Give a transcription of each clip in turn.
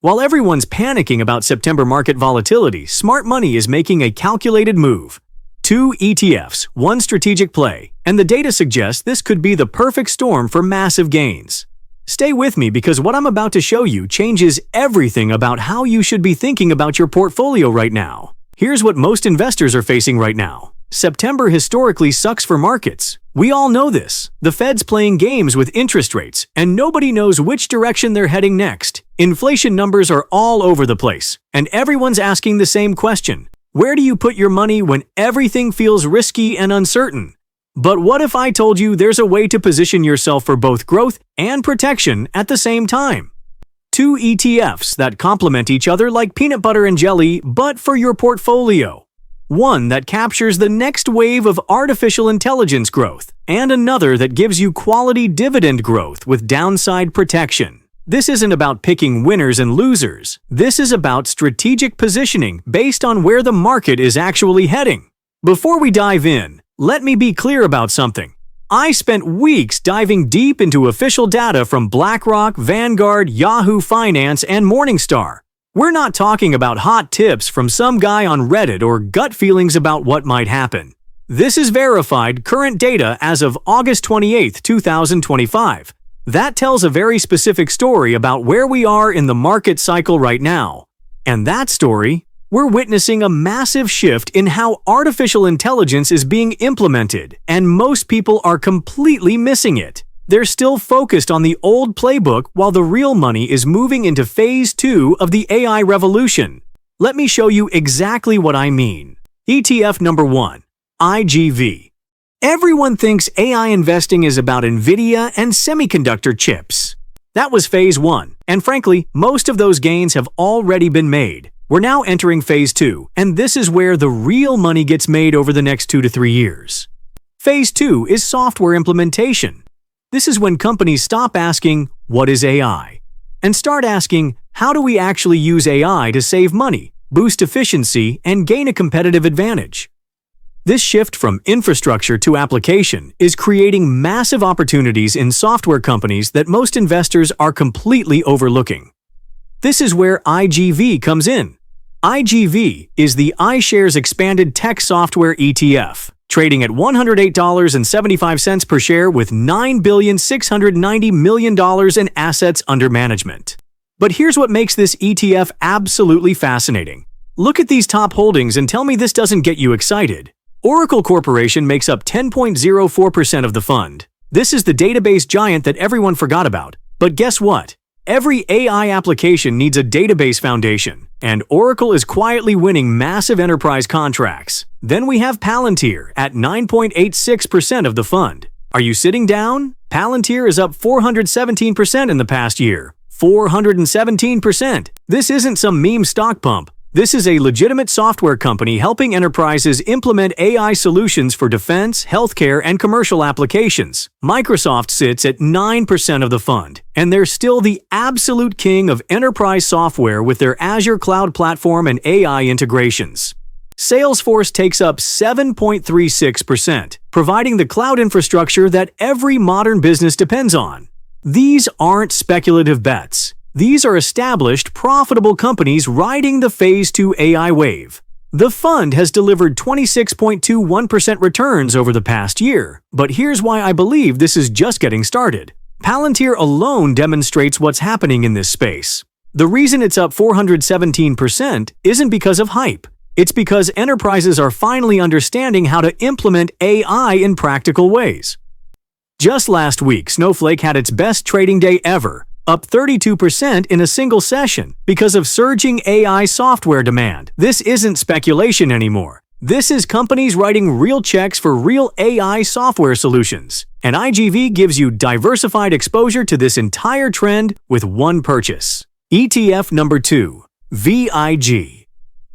While everyone's panicking about September market volatility, smart money is making a calculated move. 2 ETFs, 1 strategic play, and the data suggests this could be the perfect storm for massive gains. Stay with me because what I'm about to show you changes everything about how you should be thinking about your portfolio right now. Here's what most investors are facing right now. September historically sucks for markets. We all know this. The Fed's playing games with interest rates, and nobody knows which direction they're heading next. Inflation numbers are all over the place, and everyone's asking the same question. Where do you put your money when everything feels risky and uncertain? But what if I told you there's a way to position yourself for both growth and protection at the same time? 2 ETFs that complement each other like peanut butter and jelly, but for your portfolio. One that captures the next wave of artificial intelligence growth, and another that gives you quality dividend growth with downside protection. This isn't about picking winners and losers. This is about strategic positioning based on where the market is actually heading. Before we dive in, let me be clear about something. I spent weeks diving deep into official data from BlackRock, Vanguard, Yahoo Finance, and Morningstar. We're not talking about hot tips from some guy on Reddit or gut feelings about what might happen. This is verified current data as of August 28, 2025. That tells a very specific story about where we are in the market cycle right now. And that story, we're witnessing a massive shift in how artificial intelligence is being implemented, and most people are completely missing it. They're still focused on the old playbook while the real money is moving into phase 2 of the AI revolution. Let me show you exactly what I mean. ETF number 1, IGV. Everyone thinks AI investing is about NVIDIA and semiconductor chips. That was phase 1, and frankly, most of those gains have already been made. We're now entering phase 2, and this is where the real money gets made over the next 2 to 3 years. Phase 2 is software implementation. This is when companies stop asking, "What is AI?" and start asking, "How do we actually use AI to save money, boost efficiency, and gain a competitive advantage?" This shift from infrastructure to application is creating massive opportunities in software companies that most investors are completely overlooking. This is where IGV comes in. IGV is the iShares Expanded Tech Software ETF, trading at $108.75 per share with $9,690,000,000 in assets under management. But here's what makes this ETF absolutely fascinating. Look at these top holdings and tell me this doesn't get you excited. Oracle Corporation makes up 10.04% of the fund. This is the database giant that everyone forgot about. But guess what? Every AI application needs a database foundation, and Oracle is quietly winning massive enterprise contracts. Then we have Palantir at 9.86% of the fund. Are you sitting down? Palantir is up 417% in the past year. 417%. This isn't some meme stock pump. This is a legitimate software company helping enterprises implement AI solutions for defense, healthcare, and commercial applications. Microsoft sits at 9% of the fund, and they're still the absolute king of enterprise software with their Azure cloud platform and AI integrations. Salesforce takes up 7.36%, providing the cloud infrastructure that every modern business depends on. These aren't speculative bets. These are established, profitable companies riding the Phase 2 AI wave. The fund has delivered 26.21% returns over the past year, but here's why I believe this is just getting started. Palantir alone demonstrates what's happening in this space. The reason it's up 417% isn't because of hype. It's because enterprises are finally understanding how to implement AI in practical ways. Just last week, Snowflake had its best trading day ever, up 32% in a single session because of surging AI software demand. This isn't speculation anymore. This is companies writing real checks for real AI software solutions. And IGV gives you diversified exposure to this entire trend with one purchase. ETF number 2, VIG.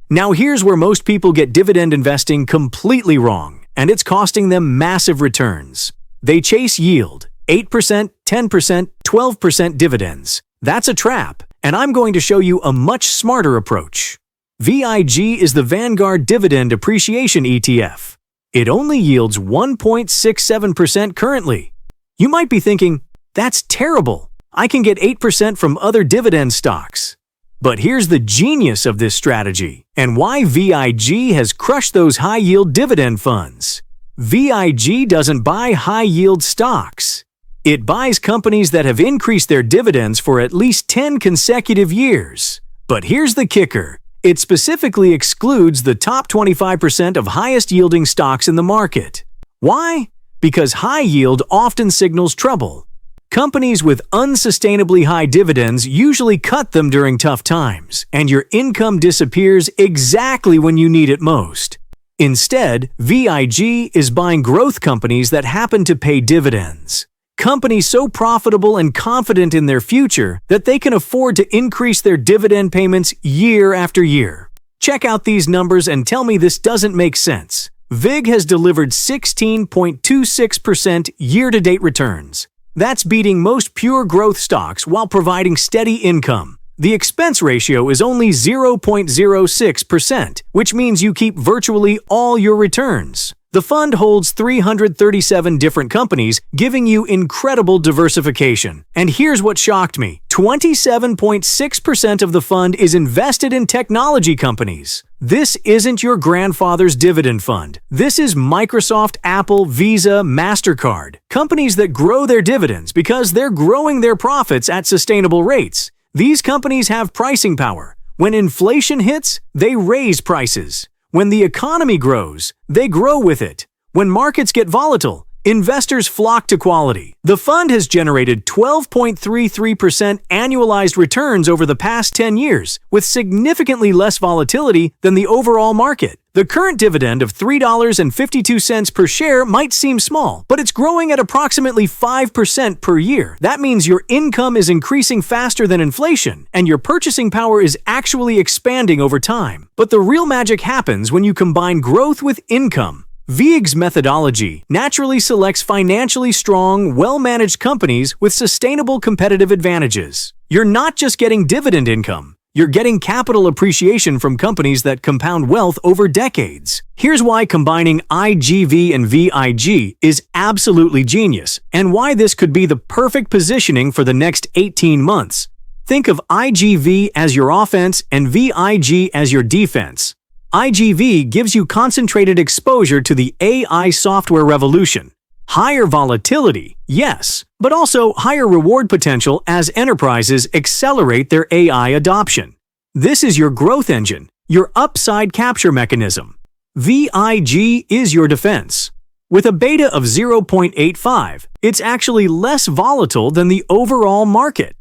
Now here's where most people get dividend investing completely wrong, and it's costing them massive returns. They chase yield, 8%, 10%, 12% dividends. That's a trap, and I'm going to show you a much smarter approach. VIG is the Vanguard Dividend Appreciation ETF. It only yields 1.67% currently. You might be thinking, that's terrible. I can get 8% from other dividend stocks. But here's the genius of this strategy and why VIG has crushed those high-yield dividend funds. VIG doesn't buy high-yield stocks. It buys companies that have increased their dividends for at least 10 consecutive years. But here's the kicker. It specifically excludes the top 25% of highest-yielding stocks in the market. Why? Because high yield often signals trouble. Companies with unsustainably high dividends usually cut them during tough times, and your income disappears exactly when you need it most. Instead, VIG is buying growth companies that happen to pay dividends. Companies so profitable and confident in their future that they can afford to increase their dividend payments year after year. Check out these numbers and tell me this doesn't make sense. VIG has delivered 16.26% year-to-date returns. That's beating most pure growth stocks while providing steady income. The expense ratio is only 0.06%, which means you keep virtually all your returns. The fund holds 337 different companies, giving you incredible diversification. And here's what shocked me. 27.6% of the fund is invested in technology companies. This isn't your grandfather's dividend fund. This is Microsoft, Apple, Visa, MasterCard. Companies that grow their dividends because they're growing their profits at sustainable rates. These companies have pricing power. When inflation hits, they raise prices. When the economy grows, they grow with it. When markets get volatile, investors flock to quality. The fund has generated 12.33% annualized returns over the past 10 years, with significantly less volatility than the overall market. The current dividend of $3.52 per share might seem small, but it's growing at approximately 5% per year. That means your income is increasing faster than inflation, and your purchasing power is actually expanding over time. But the real magic happens when you combine growth with income. VIG's methodology naturally selects financially strong, well-managed companies with sustainable competitive advantages. You're not just getting dividend income. You're getting capital appreciation from companies that compound wealth over decades. Here's why combining IGV and VIG is absolutely genius, and why this could be the perfect positioning for the next 18 months. Think of IGV as your offense and VIG as your defense. IGV gives you concentrated exposure to the AI software revolution. Higher volatility, yes, but also higher reward potential as enterprises accelerate their AI adoption. This is your growth engine, your upside capture mechanism. VIG is your defense. With a beta of 0.85, it's actually less volatile than the overall market.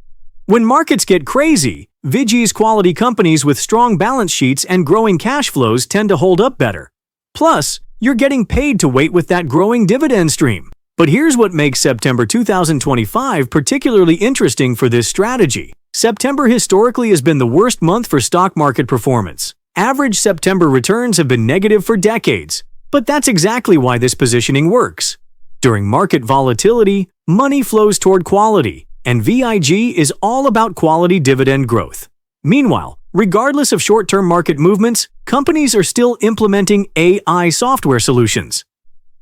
When markets get crazy, VIG's quality companies with strong balance sheets and growing cash flows tend to hold up better. Plus, you're getting paid to wait with that growing dividend stream. But here's what makes September 2025 particularly interesting for this strategy. September historically has been the worst month for stock market performance. Average September returns have been negative for decades. But that's exactly why this positioning works. During market volatility, money flows toward quality, and VIG is all about quality dividend growth. Meanwhile, regardless of short-term market movements, companies are still implementing AI software solutions.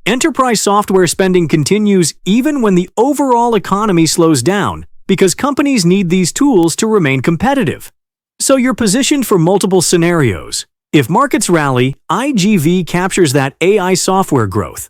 Enterprise software spending continues even when the overall economy slows down because companies need these tools to remain competitive. So you're positioned for multiple scenarios. If markets rally, IGV captures that AI software growth.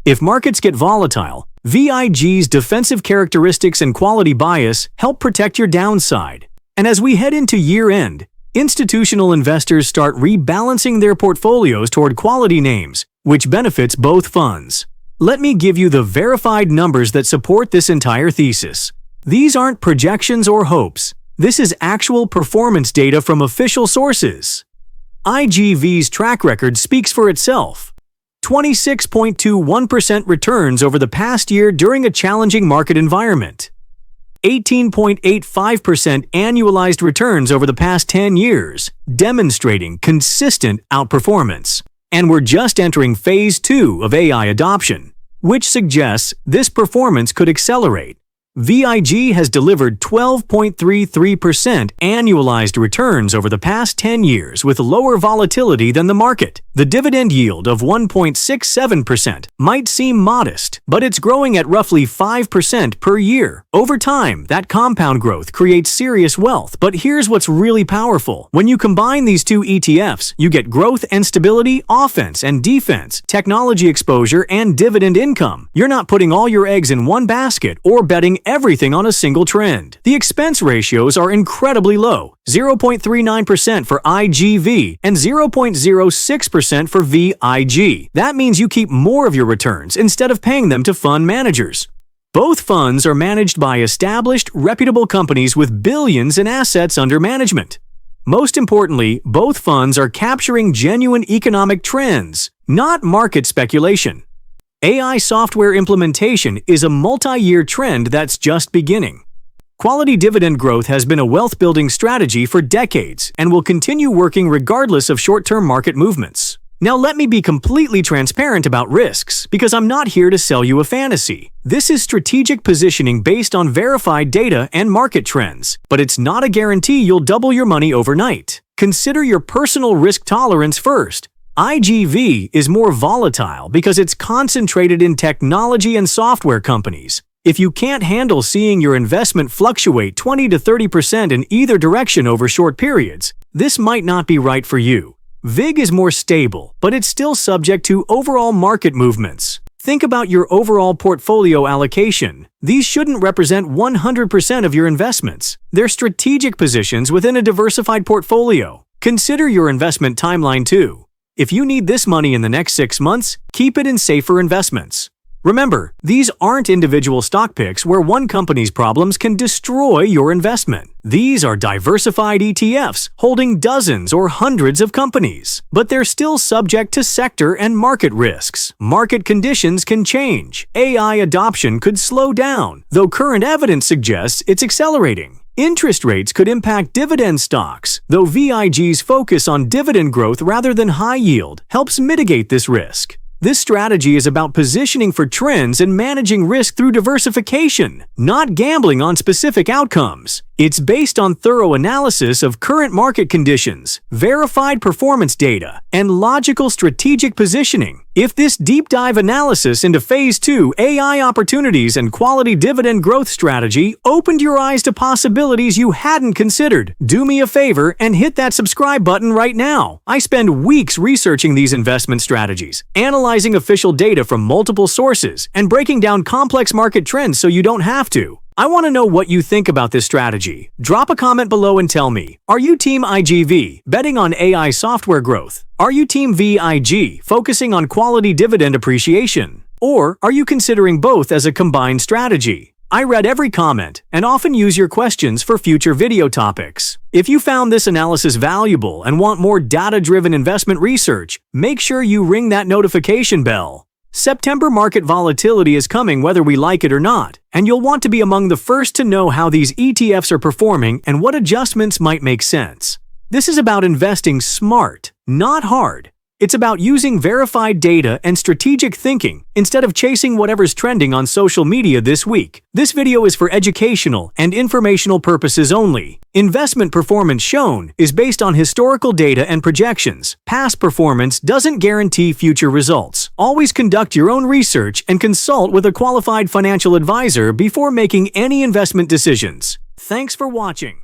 If markets get volatile, VIG's defensive characteristics and quality bias help protect your downside. And as we head into year-end, institutional investors start rebalancing their portfolios toward quality names, which benefits both funds. Let me give you the verified numbers that support this entire thesis. These aren't projections or hopes. This is actual performance data from official sources. IGV's track record speaks for itself. 26.21% returns over the past year during a challenging market environment. 18.85% annualized returns over the past 10 years, demonstrating consistent outperformance. And we're just entering Phase 2 of AI adoption, which suggests this performance could accelerate. VIG has delivered 12.33% annualized returns over the past 10 years with lower volatility than the market. The dividend yield of 1.67% might seem modest, but it's growing at roughly 5% per year. Over time, that compound growth creates serious wealth. But here's what's really powerful. When you combine these two ETFs, you get growth and stability, offense and defense, technology exposure, and dividend income. You're not putting all your eggs in one basket or betting everything on a single trend. The expense ratios are incredibly low, 0.39% for IGV and 0.06% for VIG. That means you keep more of your returns instead of paying them to fund managers. Both funds are managed by established, reputable companies with billions in assets under management. Most importantly, both funds are capturing genuine economic trends, not market speculation. AI software implementation is a multi-year trend that's just beginning. Quality dividend growth has been a wealth-building strategy for decades and will continue working regardless of short-term market movements. Now let me be completely transparent about risks, because I'm not here to sell you a fantasy. This is strategic positioning based on verified data and market trends, but it's not a guarantee you'll double your money overnight. Consider your personal risk tolerance first. IGV is more volatile because it's concentrated in technology and software companies. If you can't handle seeing your investment fluctuate 20 to 30% in either direction over short periods, this might not be right for you. VIG is more stable, but it's still subject to overall market movements. Think about your overall portfolio allocation. These shouldn't represent 100% of your investments. They're strategic positions within a diversified portfolio. Consider your investment timeline too. If you need this money in the next 6 months, keep it in safer investments. Remember, these aren't individual stock picks where one company's problems can destroy your investment. These are diversified ETFs holding dozens or hundreds of companies, but they're still subject to sector and market risks. Market conditions can change. AI adoption could slow down, though current evidence suggests it's accelerating. Interest rates could impact dividend stocks, though VIG's focus on dividend growth rather than high yield helps mitigate this risk. This strategy is about positioning for trends and managing risk through diversification, not gambling on specific outcomes. It's based on thorough analysis of current market conditions, verified performance data, and logical strategic positioning. If this deep dive analysis into Phase 2 AI opportunities and quality dividend growth strategy opened your eyes to possibilities you hadn't considered, do me a favor and hit that subscribe button right now. I spend weeks researching these investment strategies, analyzing official data from multiple sources, and breaking down complex market trends so you don't have to. I want to know what you think about this strategy. Drop a comment below and tell me, are you Team IGV, betting on AI software growth? Are you Team VIG, focusing on quality dividend appreciation? Or are you considering both as a combined strategy? I read every comment and often use your questions for future video topics. If you found this analysis valuable and want more data-driven investment research, make sure you ring that notification bell. September market volatility is coming whether we like it or not, and you'll want to be among the first to know how these ETFs are performing and what adjustments might make sense. This is about investing smart, not hard. It's about using verified data and strategic thinking instead of chasing whatever's trending on social media this week. This video is for educational and informational purposes only. Investment performance shown is based on historical data and projections. Past performance doesn't guarantee future results. Always conduct your own research and consult with a qualified financial advisor before making any investment decisions. Thanks for watching.